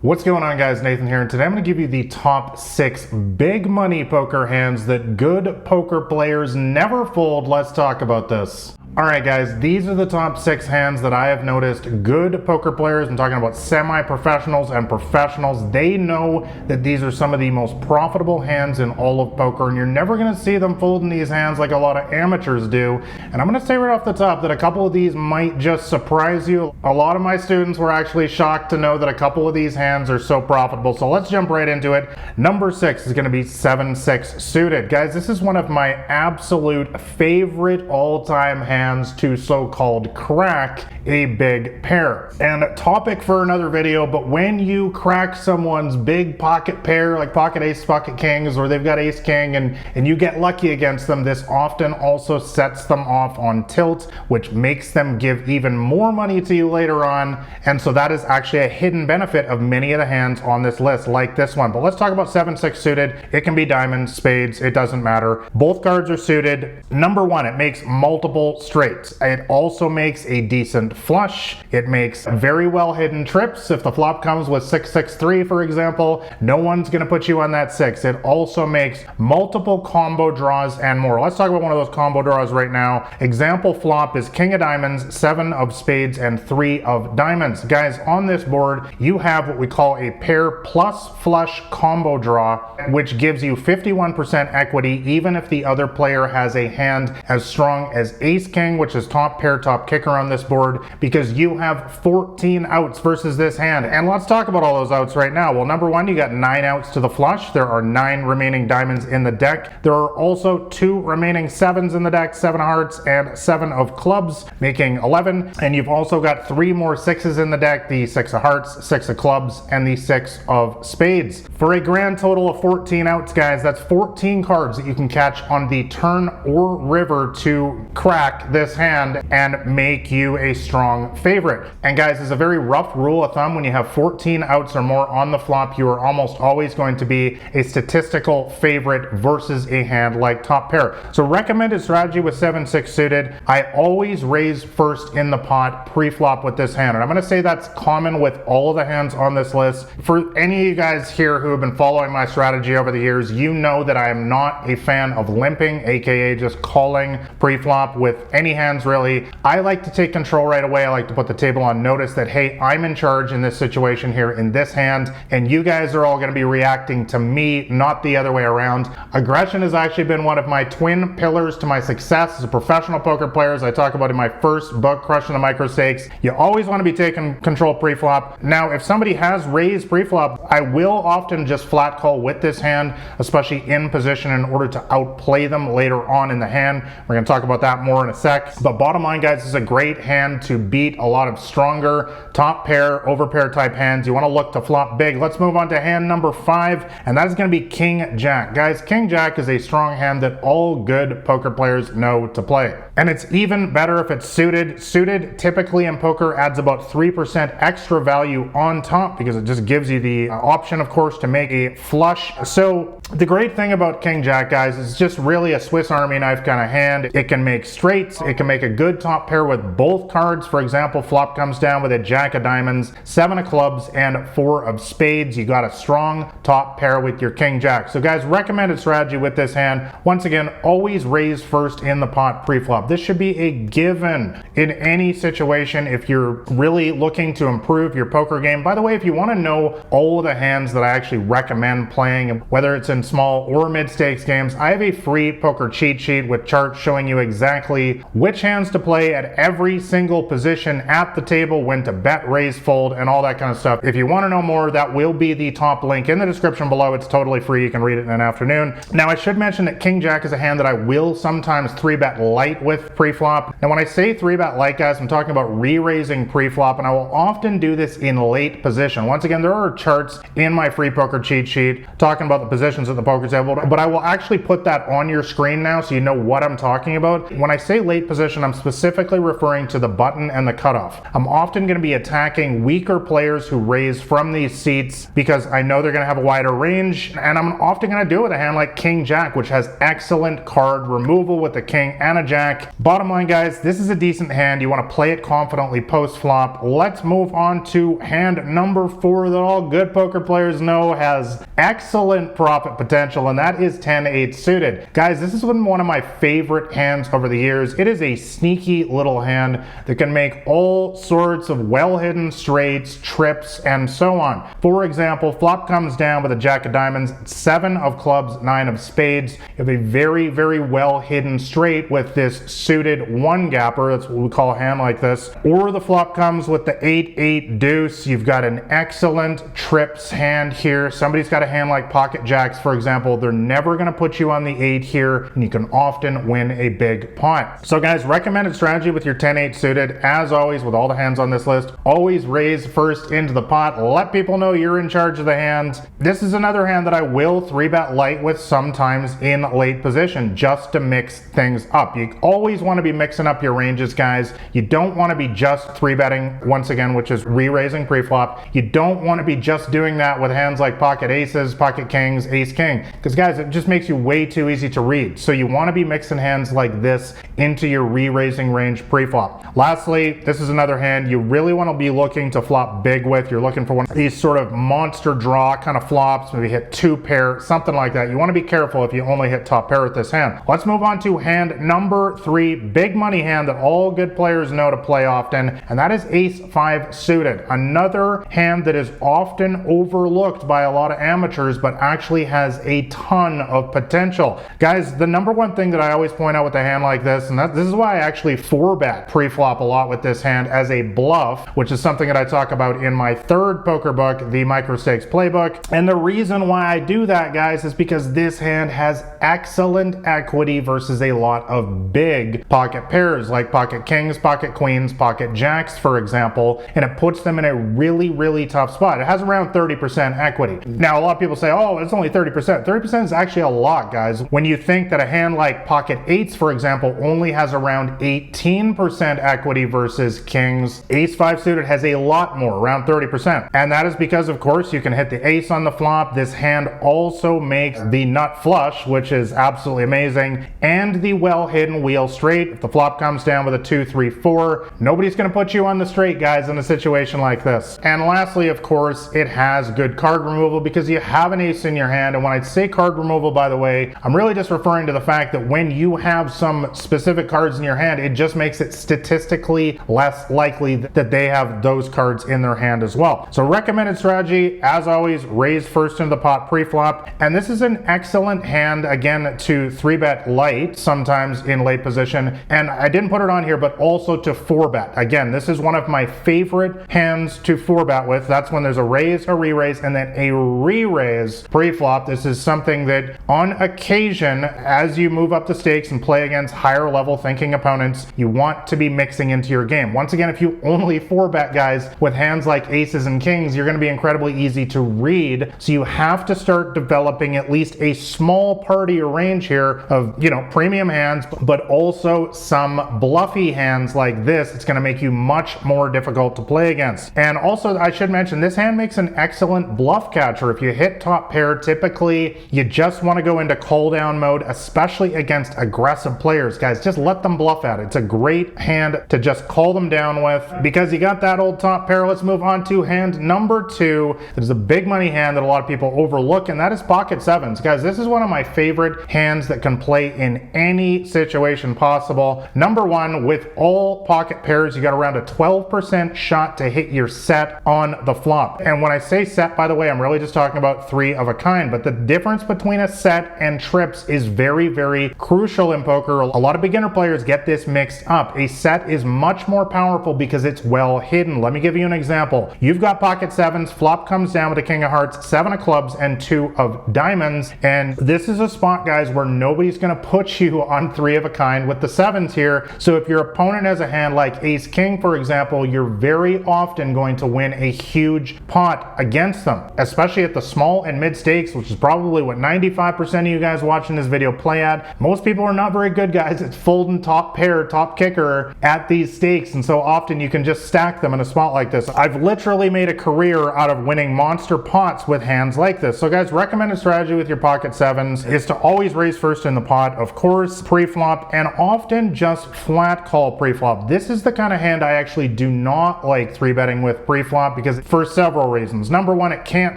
What's going on, guys? Nathan here, and today I'm going to give you the top 6 big money poker hands that good poker players never fold. Let's talk about this. Alright guys, these are the top 6 hands that I have noticed good poker players, I'm talking about semi-professionals and professionals, they know that these are some of the most profitable hands in all of poker, and you're never going to see them folding these hands like a lot of amateurs do. And I'm going to say right off the top that a couple of these might just surprise you. A lot of my students were actually shocked to know that a couple of these hands are so profitable, so let's jump right into it. Number 6 is going to be 7-6 suited. Guys, this is one of my absolute favorite all-time hands to so-called crack a big pair. And a topic for another video, but when you crack someone's big pocket pair, like pocket ace, pocket kings, or they've got ace king, and you get lucky against them, this often also sets them off on tilt, which makes them give even more money to you later on. And so that is actually a hidden benefit of many of the hands on this list, like this one. But let's talk about 7-6 suited. It can be diamonds, spades, it doesn't matter. Both cards are suited. Number 1, it makes multiple straights. It also makes a decent flush. It makes very well hidden trips. If the flop comes with 6-6-3, for example, no one's going to put you on that 6. It also makes multiple combo draws and more. Let's talk about one of those combo draws right now. Example flop is king of diamonds, 7 of spades, and 3 of diamonds. Guys, on this board, you have what we call a pair plus flush combo draw, which gives you 51% equity, even if the other player has a hand as strong as ace king, which is top pair, top kicker on this board, because you have 14 outs versus this hand. And let's talk about all those outs right now. Well, number 1, you got 9 outs to the flush. There are 9 remaining diamonds in the deck. There are also 2 remaining 7s in the deck, 7 of hearts and 7 of clubs, making 11. And you've also got 3 more 6s in the deck, the 6 of hearts, 6 of clubs, and the 6 of spades. For a grand total of 14 outs, guys, that's 14 cards that you can catch on the turn or river to crack this hand and make you a strong favorite. And guys, it's a very rough rule of thumb. When you have 14 outs or more on the flop, you are almost always going to be a statistical favorite versus a hand like top pair. So recommended strategy with 7-6 suited, I always raise first in the pot pre-flop with this hand. And I'm going to say that's common with all of the hands on this list. For any of you guys here who have been following my strategy over the years, you know that I am not a fan of limping, aka just calling pre-flop with any hands really. I like to take control right away. I like to put the table on notice that, hey, I'm in charge in this situation here in this hand, and you guys are all going to be reacting to me, not the other way around. Aggression has actually been one of my twin pillars to my success as a professional poker player, as I talk about in my first book, Crushing the Micro Stakes. You always want to be taking control pre-flop. Now, if somebody has raised pre-flop, I will often just flat call with this hand, especially in position, in order to outplay them later on in the hand. We're going to talk about that more in a sec. But bottom line, guys, this is a great hand to beat a lot of stronger top pair, overpair type hands. You want to look to flop big. Let's move on to hand number 5, and that is going to be King Jack. Guys, King Jack is a strong hand that all good poker players know to play. And it's even better if it's suited. Suited typically in poker adds about 3% extra value on top, because it just gives you the option, of course, to make a flush. So the great thing about King Jack, guys, is just really a Swiss Army knife kind of hand. It can make straights. It can make a good top pair with both cards. For example, flop comes down with a jack of diamonds, 7 of clubs, and 4 of spades. You got a strong top pair with your King Jack. So guys, recommended strategy with this hand. Once again, always raise first in the pot pre-flop. This should be a given in any situation if you're really looking to improve your poker game. By the way, if you want to know all of the hands that I actually recommend playing, whether it's in small or mid-stakes games, I have a free poker cheat sheet with charts showing you exactly which hands to play at every single position at the table, when to bet, raise, fold, and all that kind of stuff. If you want to know more, that will be the top link in the description below. It's totally free. You can read it in an afternoon. Now, I should mention that King Jack is a hand that I will sometimes 3-bet light with pre-flop. And when I say 3-bet light, guys, I'm talking about re-raising pre-flop, and I will often do this in late position. Once again, there are charts in my free poker cheat sheet talking about the positions at the poker table, but I will actually put that on your screen now so you know what I'm talking about. When I say late late position, I'm specifically referring to the button and the cutoff. I'm often going to be attacking weaker players who raise from these seats because I know they're going to have a wider range, and I'm often going to do it with a hand like King Jack, which has excellent card removal with a king and a jack. Bottom line, guys, this is a decent hand. You want to play it confidently post flop. Let's move on to hand number 4 that all good poker players know has excellent profit potential, and that is 10-8 suited. Guys, this has been one of my favorite hands over the years. It is a sneaky little hand that can make all sorts of well-hidden straights, trips, and so on. For example, flop comes down with a jack of diamonds, 7 of clubs, 9 of spades. You have a very, very well-hidden straight with this suited one-gapper. That's what we call a hand like this. Or the flop comes with the 8-8 deuce. You've got an excellent trips hand here. Somebody's got a hand like pocket jacks, for example. They're never going to put you on the 8 here, and you can often win a big pot. So guys, recommended strategy with your 10-8 suited, as always with all the hands on this list, always raise first into the pot. Let people know you're in charge of the hands. This is another hand that I will 3-bet light with sometimes in late position just to mix things up. You always want to be mixing up your ranges, guys. You don't want to be just 3-betting once again, which is re-raising pre-flop. You don't want to be just doing that with hands like pocket aces, pocket kings, ace king, because guys, it just makes you way too easy to read. So you want to be mixing hands like this into your re-raising range pre-flop. Lastly, this is another hand you really want to be looking to flop big with. You're looking for one of these sort of monster draw kind of flops, maybe hit 2 pair, something like that. You want to be careful if you only hit top pair with this hand. Let's move on to hand number 3, big money hand that all good players know to play often, and that is ace-5 suited. Another hand that is often overlooked by a lot of amateurs, but actually has a ton of potential. Guys, the number one thing that I always point out with a hand like this, and this is why I actually 4-bet pre-flop a lot with this hand as a bluff, which is something that I talk about in my 3rd poker book, the Micro Stakes Playbook. And the reason why I do that, guys, is because this hand has excellent equity versus a lot of big pocket pairs like pocket kings, pocket queens, pocket jacks, for example, and it puts them in a really, really tough spot. It has around 30% equity. Now, a lot of people say, oh, it's only 30%. 30% is actually a lot, guys. When you think that a hand like pocket eights, for example, only has around 18% equity versus kings, ace-5 suited has a lot more, around 30%. And that is because, of course, you can hit the ace on the flop. This hand also makes the nut flush, which is absolutely amazing, and the well-hidden wheel straight. If the flop comes down with a 2, 3, 4, nobody's going to put you on the straight, guys, in a situation like this. And lastly, of course, it has good card removal because you have an ace in your hand. And when I say card removal, by the way, I'm really just referring to the fact that when you have some specific cards in your hand, it just makes it statistically less likely that they have those cards in their hand as well. So recommended strategy, as always, raise first into the pot pre-flop. And this is an excellent hand, again, to 3-bet light sometimes in late position. And I didn't put it on here, but also to 4-bet. Again, this is one of my favorite hands to 4-bet with. That's when there's a raise, a re-raise, and then a re-raise pre-flop. This is something that on occasion, as you move up the stakes and play against higher level thinking opponents, you want to be mixing into your game. Once again, if you only 4-bet, guys, with hands like aces and kings, you're going to be incredibly easy to read. So you have to start developing at least a small part of your range here of, you know, premium hands, but also some bluffy hands like this. It's going to make you much more difficult to play against. And also, I should mention, this hand makes an excellent bluff catcher. If you hit top pair, typically you just want to go into call down mode, especially against aggressive players. Guys, just let them bluff at it. It's a great hand to just call them down with because you got that old top pair. Let's move on to hand number 2. There's a big money hand that a lot of people overlook, and that is pocket sevens. Guys, this is one of my favorite hands that can play in any situation possible. Number 1, with all pocket pairs, you got around a 12% shot to hit your set on the flop. And when I say set, by the way, I'm really just talking about 3 of a kind, but the difference between a set and trips is very, very crucial in poker. A lot of beginner players get this mixed up. A set is much more powerful because it's well hidden. Let me give you an example. You've got pocket sevens, flop comes down with a king of hearts, 7 of clubs, and 2 of diamonds. And this is a spot, guys, where nobody's going to put you on 3 of a kind with the sevens here. So if your opponent has a hand like ace king, for example, you're very often going to win a huge pot against them, especially at the small and mid stakes, which is probably what 95% of you guys watching this video play at. Most people are not very good, guys. It's full golden top pair, top kicker at these stakes, and so often you can just stack them in a spot like this. I've literally made a career out of winning monster pots with hands like this. So guys, recommended strategy with your pocket sevens is to always raise first in the pot, of course, pre-flop, and often just flat call pre-flop. This is the kind of hand I actually do not like 3-betting with pre-flop because for several reasons. Number one, it can't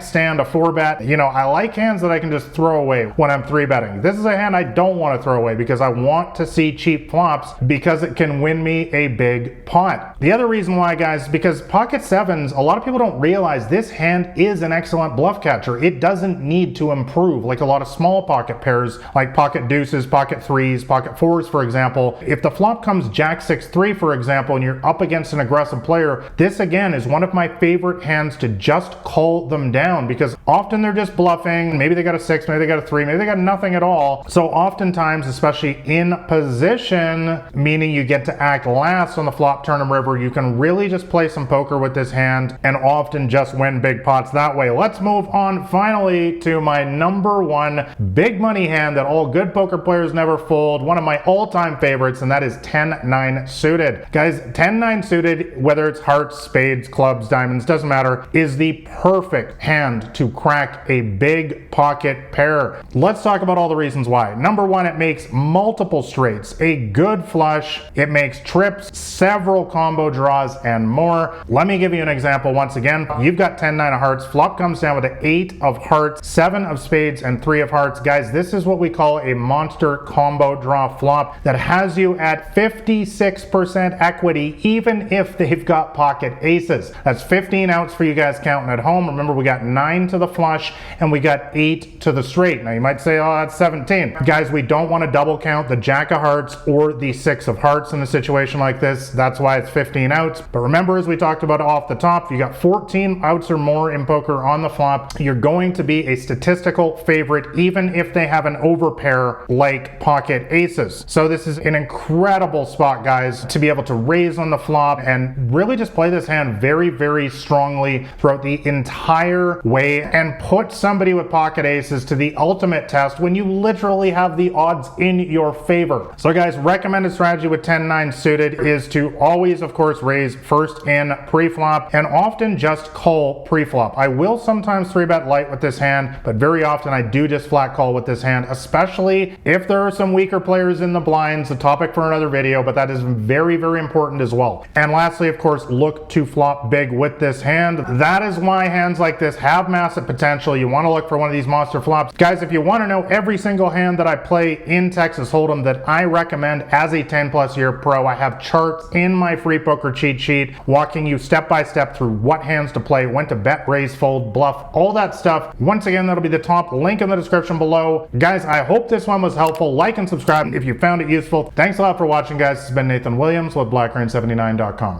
stand a 4-bet. You know, I like hands that I can just throw away when I'm 3-betting. This is a hand I don't want to throw away because I want to see cheap flops because it can win me a big pot. The other reason why, guys, because pocket sevens, a lot of people don't realize this hand is an excellent bluff catcher. It doesn't need to improve like a lot of small pocket pairs like pocket deuces, pocket threes, pocket fours, for example. If the flop comes jack 6-3, for example, and you're up against an aggressive player, this again is one of my favorite hands to just call them down because often they're just bluffing. Maybe they got a 6, maybe they got a 3, maybe they got nothing at all. So oftentimes, especially in position, meaning you get to act last on the flop, turn, and river, you can really just play some poker with this hand and often just win big pots that way. Let's move on finally to my number one big money hand that all good poker players never fold, one of my all-time favorites, and that is 10-9 suited. Guys, 10-9 suited, whether it's hearts, spades, clubs, diamonds, doesn't matter, is the perfect hand to crack a big pocket pair. Let's talk about all the reasons why. Number one, it makes multiple straights, a good flush, it makes trips, several combo draws, and more. Let me give you an example once again. You've got 10-9 of hearts, flop comes down with an 8 of hearts, 7 of spades, and 3 of hearts. Guys, this is what we call a monster combo draw flop that has you at 56% equity even if they've got pocket aces. That's 15 outs for you guys counting at home. Remember, we got 9 to the flush and we got 8 to the straight. Now you might say, oh, that's 17. Guys, we don't want to double count the jack of hearts or the 6 of hearts in a situation like this. That's why it's 15 outs. But remember, as we talked about off the top, if you got 14 outs or more in poker on the flop, you're going to be a statistical favorite even if they have an overpair like pocket aces. So this is an incredible spot, guys, to be able to raise on the flop and really just play this hand very, very strongly throughout the entire way and put somebody with pocket aces to the ultimate test when you literally have the odds in your favor. So guys, recommended strategy with 10-9 suited is to always, of course, raise first in pre-flop and often just call pre-flop. I will sometimes 3-bet light with this hand, but very often I do just flat call with this hand, especially if there are some weaker players in the blinds, a topic for another video, but that is very, very important as well. And lastly, of course, look to flop big with this hand. That is why hands like this have massive potential. You want to look for one of these monster flops. Guys, if you want to know every single hand that I play in Texas Hold'em that I recommend as a 10+ year pro, I have charts in my free poker cheat sheet walking you step by step through what hands to play, when to bet, raise, fold, bluff, all that stuff. Once again, that'll be the top link in the description below. Guys, I hope this one was helpful. Like and subscribe if you found it useful. Thanks a lot for watching, guys. This has been Nathan Williams with BlackRain79.com.